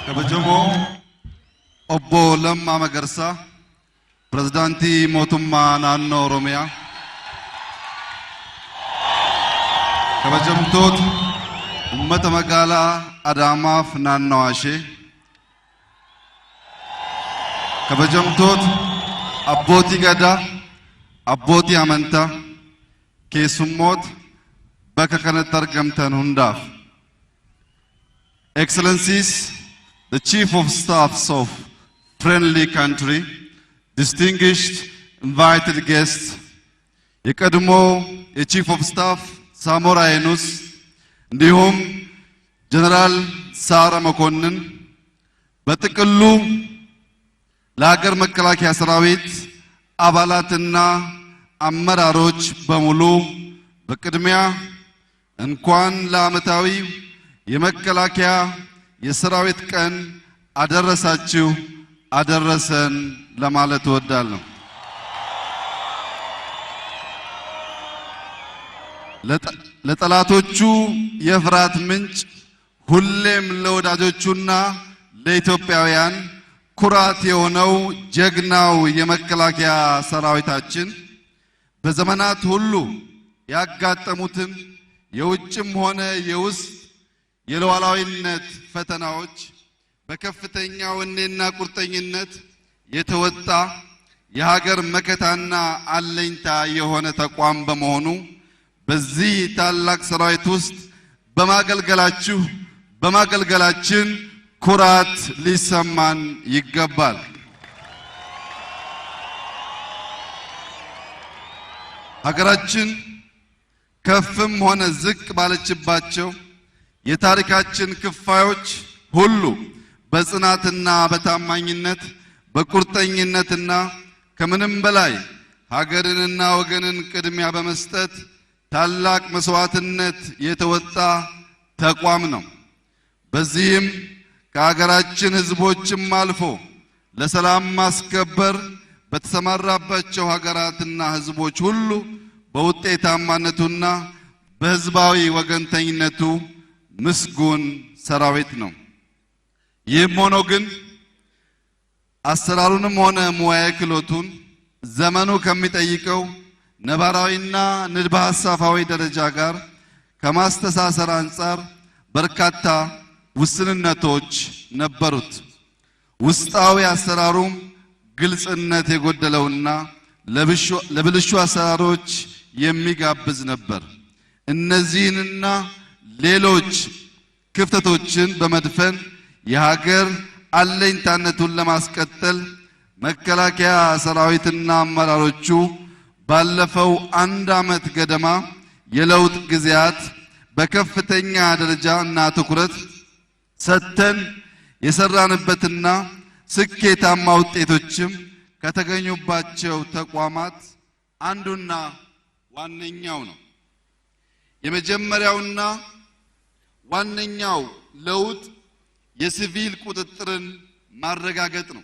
Kabajamoo obbo Lammaa Magarsaa Pirezidaantii mootummaa naannoo Oromiyaa kabajamtoota ummata magaalaa Adaamaaf naannawaa ishee kabajamtoota abbootii gadaa abbootii amantaa keessummoota bakka kanatti argamtan hundaaf Excellencies, the Chief of Staffs of friendly country, distinguished invited guests, የቀድሞ የቺፍ ኦፍ ስታፍ ሳሞራ የኑስ እንዲሁም ጀነራል ሳረ መኮንን በጥቅሉ ለሀገር መከላከያ ሰራዊት አባላትና አመራሮች በሙሉ በቅድሚያ እንኳን ለዓመታዊ የመከላከያ የሰራዊት ቀን አደረሳችሁ አደረሰን ለማለት እወዳለሁ። ለጠላቶቹ የፍርሃት ምንጭ ሁሌም ለወዳጆቹና ለኢትዮጵያውያን ኩራት የሆነው ጀግናው የመከላከያ ሰራዊታችን በዘመናት ሁሉ ያጋጠሙትን የውጭም ሆነ የውስጥ የሉዓላዊነት ፈተናዎች በከፍተኛ ወኔና ቁርጠኝነት የተወጣ የሀገር መከታና አለኝታ የሆነ ተቋም በመሆኑ በዚህ ታላቅ ሰራዊት ውስጥ በማገልገላችን ኩራት ሊሰማን ይገባል። ሀገራችን ከፍም ሆነ ዝቅ ባለችባቸው የታሪካችን ክፋዮች ሁሉ በጽናትና በታማኝነት በቁርጠኝነትና ከምንም በላይ ሀገርንና ወገንን ቅድሚያ በመስጠት ታላቅ መስዋዕትነት የተወጣ ተቋም ነው። በዚህም ከሀገራችን ህዝቦችም አልፎ ለሰላም ማስከበር በተሰማራባቸው ሀገራትና ህዝቦች ሁሉ በውጤታማነቱና በህዝባዊ ወገንተኝነቱ ምስጉን ሰራዊት ነው። ይህም ሆኖ ግን አሰራሩንም ሆነ ሙያዊ ክህሎቱን ዘመኑ ከሚጠይቀው ነባራዊና ንድፈ ሐሳባዊ ደረጃ ጋር ከማስተሳሰር አንጻር በርካታ ውስንነቶች ነበሩት። ውስጣዊ አሰራሩም ግልጽነት የጎደለውና ለብልሹ አሰራሮች የሚጋብዝ ነበር። እነዚህንና ሌሎች ክፍተቶችን በመድፈን የሀገር አለኝታነቱን ለማስቀጠል መከላከያ ሰራዊትና አመራሮቹ ባለፈው አንድ ዓመት ገደማ የለውጥ ጊዜያት በከፍተኛ ደረጃና ትኩረት ሰጥተን የሰራንበትና ስኬታማ ውጤቶችም ከተገኙባቸው ተቋማት አንዱና ዋነኛው ነው። የመጀመሪያውና ዋነኛው ለውጥ የሲቪል ቁጥጥርን ማረጋገጥ ነው።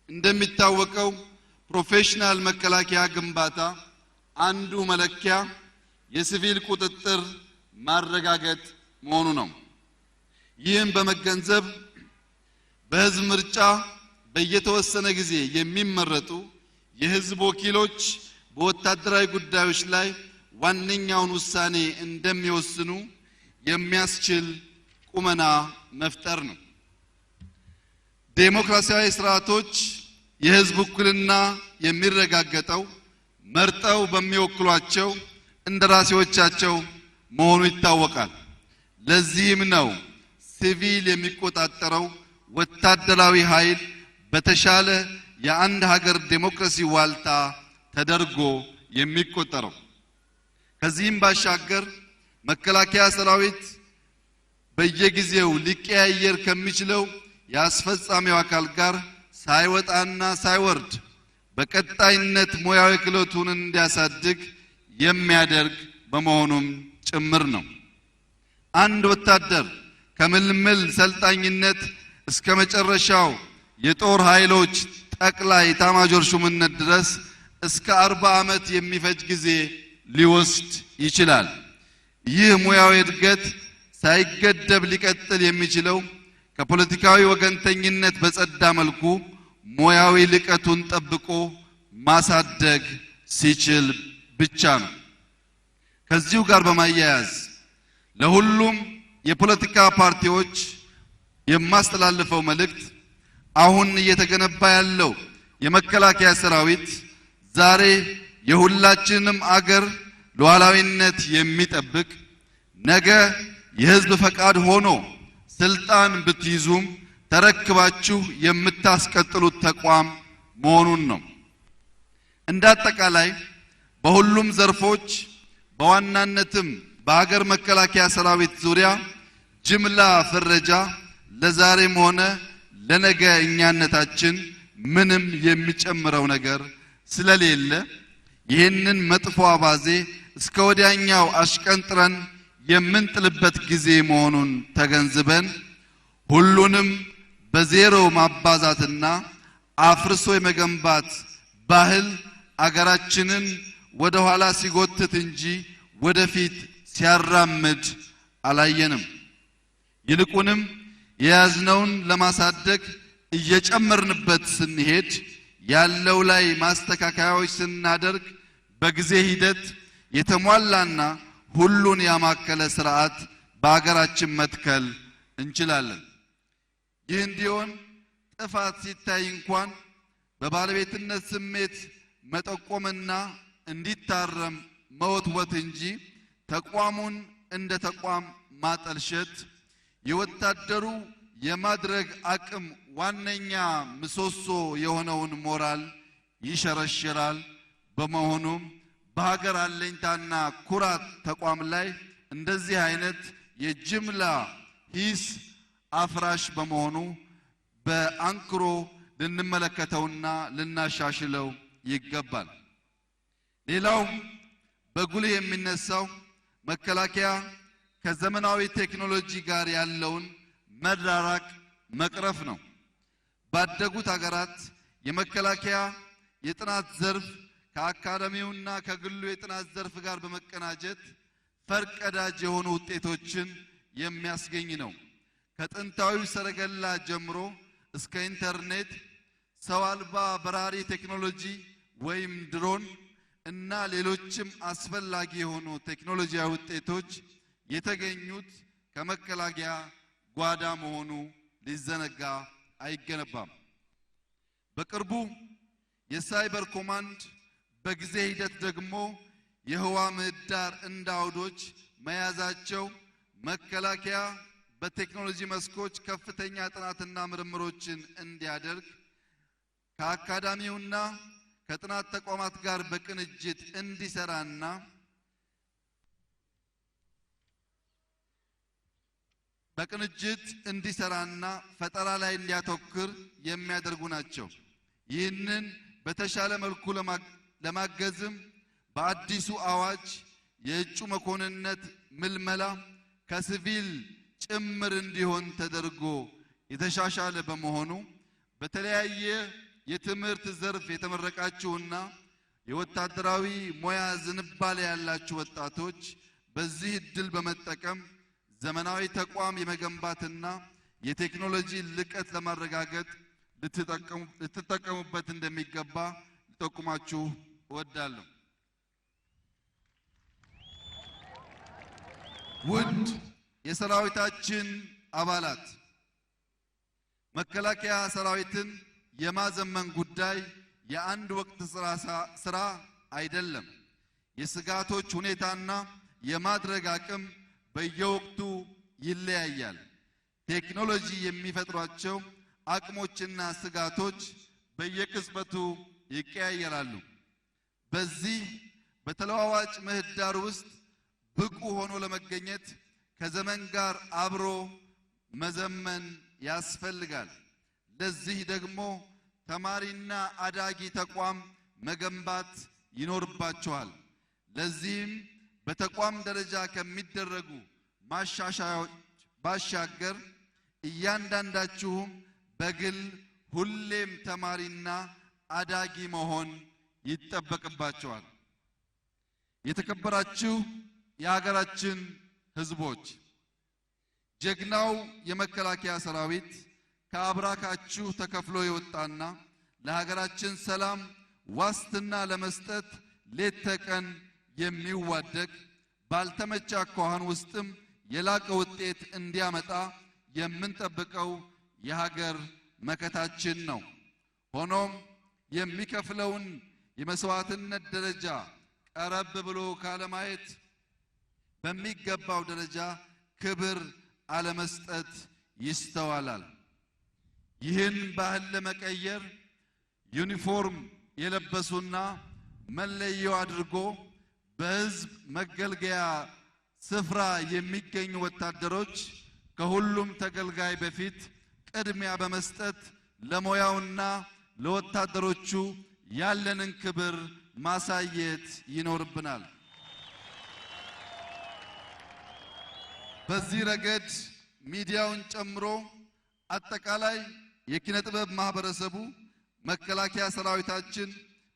እንደሚታወቀው ፕሮፌሽናል መከላከያ ግንባታ አንዱ መለኪያ የሲቪል ቁጥጥር ማረጋገጥ መሆኑ ነው። ይህም በመገንዘብ በህዝብ ምርጫ በየተወሰነ ጊዜ የሚመረጡ የህዝብ ወኪሎች በወታደራዊ ጉዳዮች ላይ ዋነኛውን ውሳኔ እንደሚወስኑ የሚያስችል ቁመና መፍጠር ነው። ዴሞክራሲያዊ ስርዓቶች የህዝብ ውክልና የሚረጋገጠው መርጠው በሚወክሏቸው እንደራሴዎቻቸው መሆኑ ይታወቃል። ለዚህም ነው ሲቪል የሚቆጣጠረው ወታደራዊ ኃይል በተሻለ የአንድ ሀገር ዴሞክራሲ ዋልታ ተደርጎ የሚቆጠረው። ከዚህም ባሻገር መከላከያ ሰራዊት በየጊዜው ሊቀያየር ከሚችለው የአስፈጻሚው አካል ጋር ሳይወጣና ሳይወርድ በቀጣይነት ሙያዊ ክህሎቱን እንዲያሳድግ የሚያደርግ በመሆኑም ጭምር ነው። አንድ ወታደር ከምልምል ሰልጣኝነት እስከ መጨረሻው የጦር ኃይሎች ጠቅላይ ኤታማዦር ሹምነት ድረስ እስከ 40 ዓመት የሚፈጅ ጊዜ ሊወስድ ይችላል። ይህ ሙያዊ እድገት ሳይገደብ ሊቀጥል የሚችለው ከፖለቲካዊ ወገንተኝነት በጸዳ መልኩ ሙያዊ ልቀቱን ጠብቆ ማሳደግ ሲችል ብቻ ነው። ከዚሁ ጋር በማያያዝ ለሁሉም የፖለቲካ ፓርቲዎች የማስተላልፈው መልእክት አሁን እየተገነባ ያለው የመከላከያ ሰራዊት ዛሬ የሁላችንም አገር ሉዓላዊነት የሚጠብቅ ነገ የሕዝብ ፈቃድ ሆኖ ስልጣን ብትይዙም ተረክባችሁ የምታስቀጥሉት ተቋም መሆኑን ነው። እንዳጠቃላይ በሁሉም ዘርፎች በዋናነትም በሀገር መከላከያ ሰራዊት ዙሪያ ጅምላ ፍረጃ ለዛሬም ሆነ ለነገ እኛነታችን ምንም የሚጨምረው ነገር ስለሌለ ይህንን መጥፎ አባዜ እስከ ወዲያኛው አሽቀንጥረን የምንጥልበት ጊዜ መሆኑን ተገንዝበን ሁሉንም በዜሮ ማባዛትና አፍርሶ የመገንባት ባህል አገራችንን ወደ ኋላ ሲጎትት እንጂ ወደፊት ሲያራምድ አላየንም። ይልቁንም የያዝነውን ለማሳደግ እየጨመርንበት ስንሄድ ያለው ላይ ማስተካከያዎች ስናደርግ በጊዜ ሂደት የተሟላና ሁሉን ያማከለ ስርዓት በአገራችን መትከል እንችላለን። ይህ እንዲሆን ጥፋት ሲታይ እንኳን በባለቤትነት ስሜት መጠቆምና እንዲታረም መወትወት እንጂ ተቋሙን እንደ ተቋም ማጠልሸት የወታደሩ የማድረግ አቅም ዋነኛ ምሰሶ የሆነውን ሞራል ይሸረሽራል። በመሆኑም በሀገር አለኝታና ኩራት ተቋም ላይ እንደዚህ አይነት የጅምላ ሂስ አፍራሽ በመሆኑ በአንክሮ ልንመለከተውና ልናሻሽለው ይገባል። ሌላው በጉልህ የሚነሳው መከላከያ ከዘመናዊ ቴክኖሎጂ ጋር ያለውን መራራቅ መቅረፍ ነው። ባደጉት ሀገራት የመከላከያ የጥናት ዘርፍ ከአካዳሚውና ከግሉ የጥናት ዘርፍ ጋር በመቀናጀት ፈርቀዳጅ የሆኑ ውጤቶችን የሚያስገኝ ነው። ከጥንታዊው ሰረገላ ጀምሮ እስከ ኢንተርኔት፣ ሰው አልባ በራሪ ቴክኖሎጂ ወይም ድሮን እና ሌሎችም አስፈላጊ የሆኑ ቴክኖሎጂያዊ ውጤቶች የተገኙት ከመከላከያ ጓዳ መሆኑ ሊዘነጋ አይገነባም። በቅርቡ የሳይበር ኮማንድ በጊዜ ሂደት ደግሞ የህዋ ምህዳር እንደ አውዶች መያዛቸው መከላከያ በቴክኖሎጂ መስኮች ከፍተኛ ጥናትና ምርምሮችን እንዲያደርግ ከአካዳሚውና ከጥናት ተቋማት ጋር በቅንጅት እንዲሰራና ፈጠራ ላይ እንዲያተኩር የሚያደርጉ ናቸው። ይህንን በተሻለ መልኩ ለማገዝም በአዲሱ አዋጅ የእጩ መኮንነት ምልመላ ከሲቪል ጭምር እንዲሆን ተደርጎ የተሻሻለ በመሆኑ በተለያየ የትምህርት ዘርፍ የተመረቃችሁና የወታደራዊ ሙያ ዝንባሌ ያላችሁ ወጣቶች በዚህ እድል በመጠቀም ዘመናዊ ተቋም የመገንባትና የቴክኖሎጂ ልቀት ለማረጋገጥ ልትጠቀሙበት እንደሚገባ ልጠቁማችሁ እወዳለሁ። ውድ የሰራዊታችን አባላት፣ መከላከያ ሰራዊትን የማዘመን ጉዳይ የአንድ ወቅት ስራ አይደለም። የስጋቶች ሁኔታና የማድረግ አቅም በየወቅቱ ይለያያል። ቴክኖሎጂ የሚፈጥሯቸው አቅሞችና ስጋቶች በየቅጽበቱ ይቀያየራሉ። በዚህ በተለዋዋጭ ምህዳር ውስጥ ብቁ ሆኖ ለመገኘት ከዘመን ጋር አብሮ መዘመን ያስፈልጋል። ለዚህ ደግሞ ተማሪና አዳጊ ተቋም መገንባት ይኖርባቸዋል። ለዚህም በተቋም ደረጃ ከሚደረጉ ማሻሻያዎች ባሻገር እያንዳንዳችሁም በግል ሁሌም ተማሪና አዳጊ መሆን ይጠበቅባቸዋል። የተከበራችሁ የሀገራችን ሕዝቦች፣ ጀግናው የመከላከያ ሰራዊት ከአብራካችሁ ተከፍሎ የወጣና ለሀገራችን ሰላም ዋስትና ለመስጠት ሌት ተቀን የሚዋደቅ ባልተመቻ አኳኋን ውስጥም የላቀ ውጤት እንዲያመጣ የምንጠብቀው የሀገር መከታችን ነው። ሆኖም የሚከፍለውን የመስዋዕትነት ደረጃ ቀረብ ብሎ ካለማየት በሚገባው ደረጃ ክብር አለመስጠት ይስተዋላል። ይህን ባህል ለመቀየር ዩኒፎርም የለበሱና መለዮ አድርጎ በህዝብ መገልገያ ስፍራ የሚገኙ ወታደሮች ከሁሉም ተገልጋይ በፊት ቅድሚያ በመስጠት ለሞያውና ለወታደሮቹ ያለንን ክብር ማሳየት ይኖርብናል። በዚህ ረገድ ሚዲያውን ጨምሮ አጠቃላይ የኪነ ጥበብ ማህበረሰቡ መከላከያ ሰራዊታችን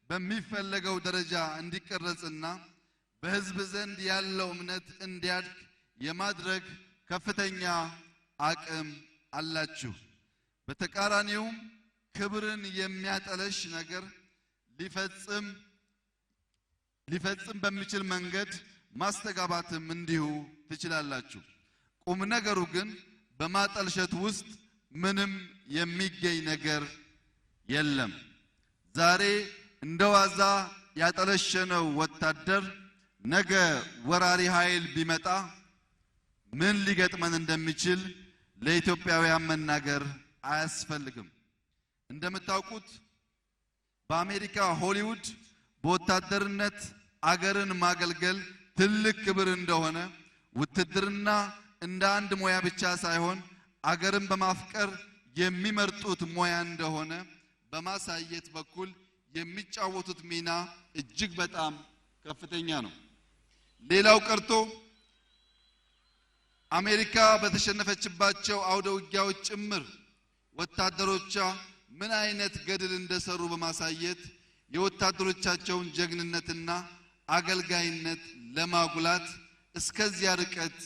በሚፈለገው ደረጃ እንዲቀረጽና በህዝብ ዘንድ ያለው እምነት እንዲያድግ የማድረግ ከፍተኛ አቅም አላችሁ። በተቃራኒው ክብርን የሚያጠለሽ ነገር ሊፈጽም በሚችል መንገድ ማስተጋባትም እንዲሁ ትችላላችሁ። ቁም ነገሩ ግን በማጠልሸት ውስጥ ምንም የሚገኝ ነገር የለም። ዛሬ እንደዋዛ ያጠለሸነው ወታደር ነገ ወራሪ ኃይል ቢመጣ ምን ሊገጥመን እንደሚችል ለኢትዮጵያውያን መናገር አያስፈልግም። እንደምታውቁት በአሜሪካ ሆሊውድ በወታደርነት አገርን ማገልገል ትልቅ ክብር እንደሆነ ውትድርና እንደ አንድ ሙያ ብቻ ሳይሆን አገርን በማፍቀር የሚመርጡት ሙያ እንደሆነ በማሳየት በኩል የሚጫወቱት ሚና እጅግ በጣም ከፍተኛ ነው። ሌላው ቀርቶ አሜሪካ በተሸነፈችባቸው አውደ ውጊያዎች ጭምር ወታደሮቿ ምን አይነት ገድል እንደሰሩ በማሳየት የወታደሮቻቸውን ጀግንነትና አገልጋይነት ለማጉላት እስከዚያ ርቀት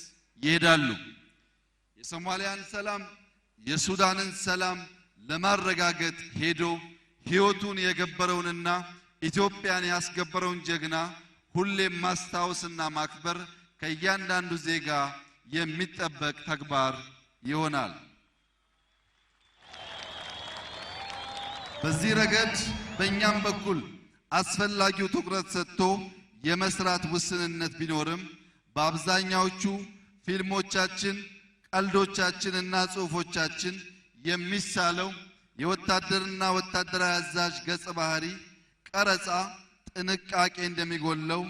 ይሄዳሉ። የሶማሊያን ሰላም የሱዳንን ሰላም ለማረጋገጥ ሄዶ ሕይወቱን የገበረውንና ኢትዮጵያን ያስገበረውን ጀግና ሁሌም ማስታወስና ማክበር ከእያንዳንዱ ዜጋ የሚጠበቅ ተግባር ይሆናል። በዚህ ረገድ በእኛም በኩል አስፈላጊው ትኩረት ሰጥቶ የመስራት ውስንነት ቢኖርም በአብዛኛዎቹ ፊልሞቻችን፣ ቀልዶቻችንና ጽሑፎቻችን የሚሳለው የወታደርና ወታደራዊ አዛዥ ገጸ ባህሪ ቀረጻ ጥንቃቄ እንደሚጎለው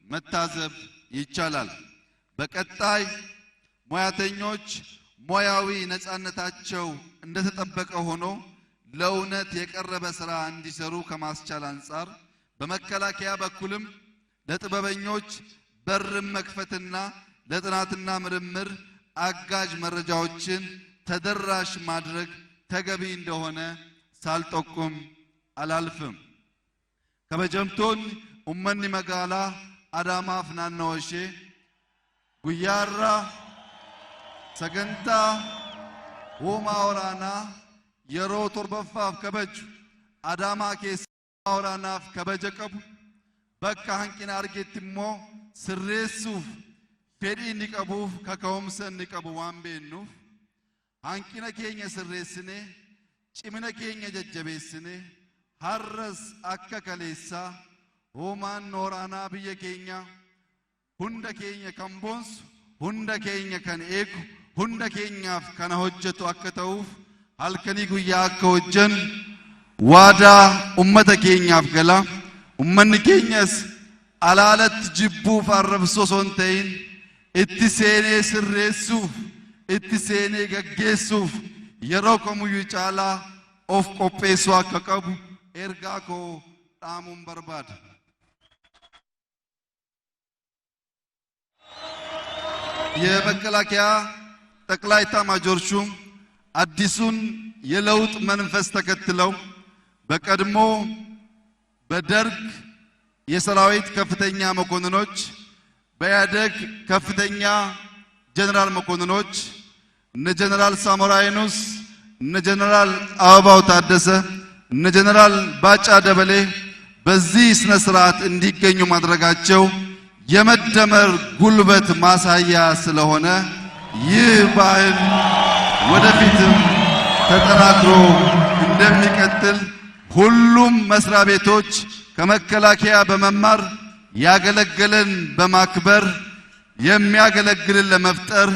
መታዘብ ይቻላል። በቀጣይ ሙያተኞች ሙያዊ ነፃነታቸው እንደተጠበቀ ሆኖ ለእውነት የቀረበ ሥራ እንዲሰሩ ከማስቻል አንጻር በመከላከያ በኩልም ለጥበበኞች በርም መክፈትና ለጥናትና ምርምር አጋዥ መረጃዎችን ተደራሽ ማድረግ ተገቢ እንደሆነ ሳልጠቁም አላልፍም። ከበጀምቶን ኡመኒ መጋላ አዳማፍ ናናወሼ ጉያራ ሰገንታ ሆማ ወራና የሮ ቶርበፋፍ ከበጅ አዳማ ኬስ ወራናፍ ከበጀ ቀቡ በካ hanqina argettimmo sirreessuuf fedhii ni qabuuf kaka'umsa ni qabu waan beennuuf hanqina keenya sirreessine cimina keenya jajjabeessine har'as akka kaleessaa hoomaan nooraanaa biyya keenya hunda keenya kan boonsu hunda keenya kan eegu hunda keenyaaf kana hojjetu akka ta'uuf halkanii guyyaa akka hojjan waadaa ummata keenyaaf gala ummanni keenyas alaalatti jibbuuf arrabsoo son ta'in itti seenee sirreessuuf itti seenee gaggeessuuf yeroo kamiyyuu caalaa of qopheessuu akka qabu ergaa koo dhaamuun barbaada. የመከላከያ ጠቅላይ ኤታማዦር ሹም አዲሱን የለውጥ መንፈስ ተከትለው በቀድሞ በደርግ የሰራዊት ከፍተኛ መኮንኖች በያደግ ከፍተኛ ጀነራል መኮንኖች እነ ጀነራል ሳሞራ የኑስ፣ እነ ጀነራል አበባው ታደሰ፣ እነ ጀነራል ባጫ ደበሌ በዚህ ስነ ስርዓት እንዲገኙ ማድረጋቸው የመደመር ጉልበት ማሳያ ስለሆነ ይህ ባህል ወደፊትም ተጠናክሮ እንደሚቀጥል ሁሉም መስሪያ ቤቶች ከመከላከያ በመማር ያገለገለን በማክበር የሚያገለግልን ለመፍጠር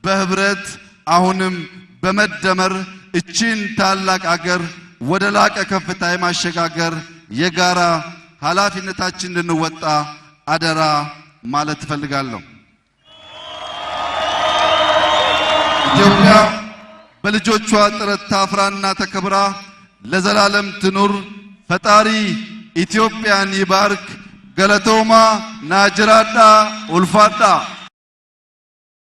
በህብረት አሁንም በመደመር እቺን ታላቅ አገር ወደ ላቀ ከፍታ የማሸጋገር የጋራ ኃላፊነታችን እንድንወጣ አደራ ማለት እፈልጋለሁ። ኢትዮጵያ በልጆቿ ጥረት ታፍራና ተከብራ ለዘላለም ትኑር። ፈጣሪ ኢትዮጵያን ይባርክ። ገለቶማ ናጅራዳ ኡልፋዳ